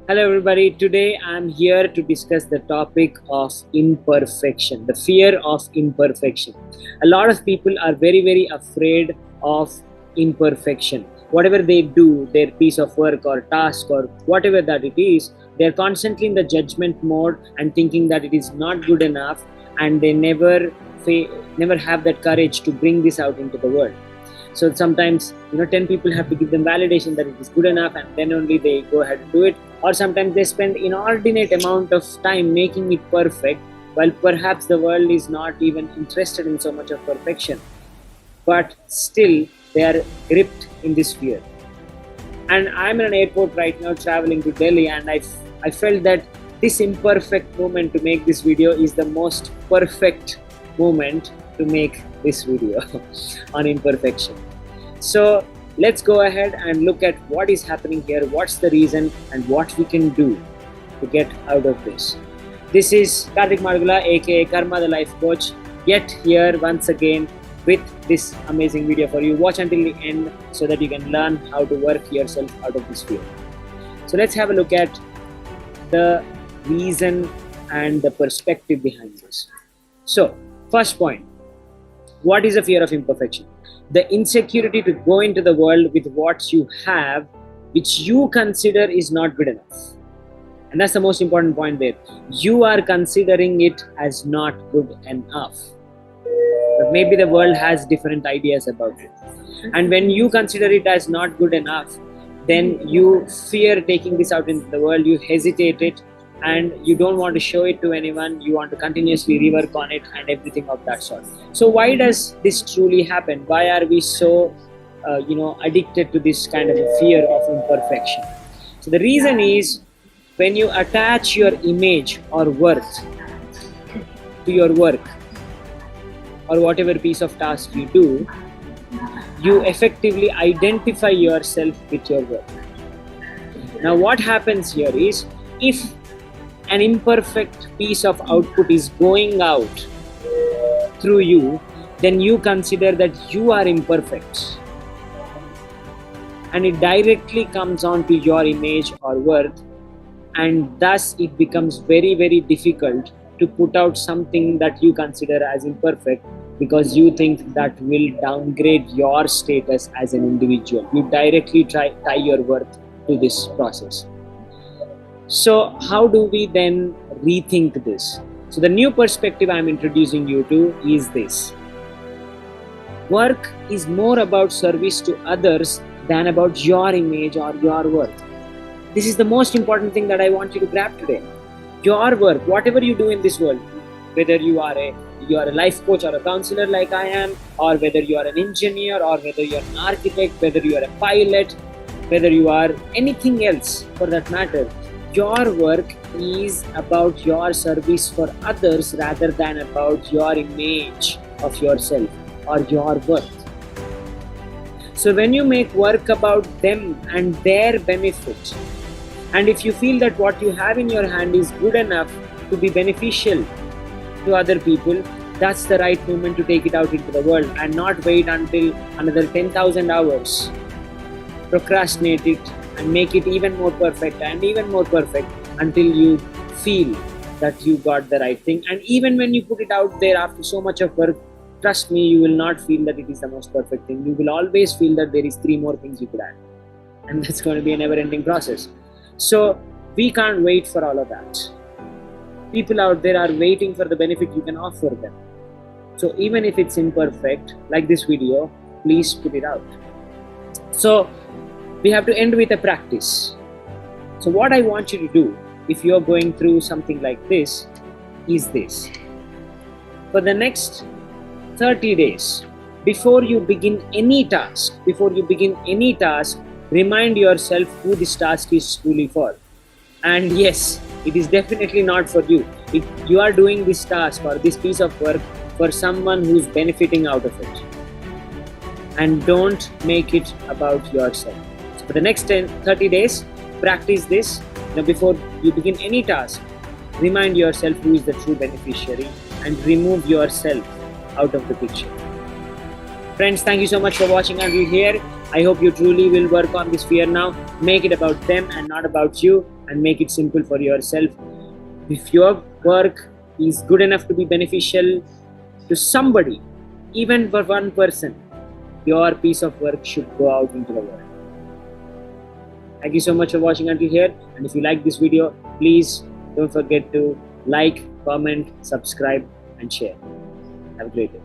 Hello, everybody. Today I'm here to discuss the topic of imperfection, the fear of imperfection. A lot of people are very, very afraid of imperfection. Whatever they do, their piece of work or task or whatever that it is, they're constantly in the judgment mode and thinking that it is not good enough, and they never have that courage to bring this out into the world. So sometimes 10 people have to give them validation that it is good enough, and then only they go ahead and do it. Or sometimes they spend inordinate amount of time making it perfect, while perhaps the world is not even interested in so much of perfection, but still they are gripped in this fear. And I'm in an airport right now traveling to Delhi, and I felt that this imperfect moment to make this video is the most perfect moment to make this video on imperfection. So let's go ahead and look at what is happening here, what's the reason, and what we can do to get out of this. This is Karthik Madugula, aka Karma the Life Coach, yet here once again with this amazing video for you. Watch until the end so that you can learn how to work yourself out of this fear. So let's have a look at the reason and the perspective behind this. So, first point, what is a fear of imperfection? The insecurity to go into the world with what you have, which you consider is not good enough. And that's the most important point there. You are considering it as not good enough. But maybe the world has different ideas about it. And when you consider it as not good enough, then you fear taking this out into the world, you hesitate it, and you don't want to show it to anyone. You want to continuously rework on it and everything of that sort. So why does this truly happen? Why are we so addicted to this kind of a fear of imperfection? So the reason is, when you attach your image or worth to your work or whatever piece of task you do, you effectively identify yourself with your work. Now what happens here is, if an imperfect piece of output is going out through you, then you consider that you are imperfect, and it directly comes on to your image or worth, and thus it becomes very, very difficult to put out something that you consider as imperfect, because you think that will downgrade your status as an individual. You directly tie your worth to this process. So how do we then rethink this? So the new perspective I'm introducing you to is this. Work is more about service to others than about your image or your worth. This is the most important thing that I want you to grab today. Your work, whatever you do in this world, whether you are a life coach or a counselor like I am, or whether you are an engineer, or whether you are an architect, whether you are a pilot, whether you are anything else for that matter, your work is about your service for others rather than about your image of yourself or your worth. So when you make work about them and their benefit, and if you feel that what you have in your hand is good enough to be beneficial to other people, that's the right moment to take it out into the world, and not wait until another 10,000 hours. Procrastinate it and make it even more perfect and even more perfect until you feel that you got the right thing. And even when you put it out there after so much of work, trust me, you will not feel that it is the most perfect thing. You will always feel that there is 3 more things you could add, and that's going to be a never-ending process. So we can't wait for all of that. People out there are waiting for the benefit you can offer them. So even if it's imperfect, like this video, please put it out. So we have to end with a practice. So what I want you to do, if you're going through something like this, is this. For the next 30 days, before you begin any task, remind yourself who this task is truly for. And yes, it is definitely not for you. If you are doing this task or this piece of work for someone who's benefiting out of it, and don't make it about yourself. So for the next 30 days, practice this. Now, before you begin any task, remind yourself who is the true beneficiary and remove yourself out of the picture. Friends, thank you so much for watching until here. I hope you truly will work on this fear now. Make it about them and not about you, and make it simple for yourself. If your work is good enough to be beneficial to somebody, even for one person, your piece of work should go out into the world. Thank you so much for watching until here. And if you like this video, please don't forget to like, comment, subscribe, and share. Have a great day.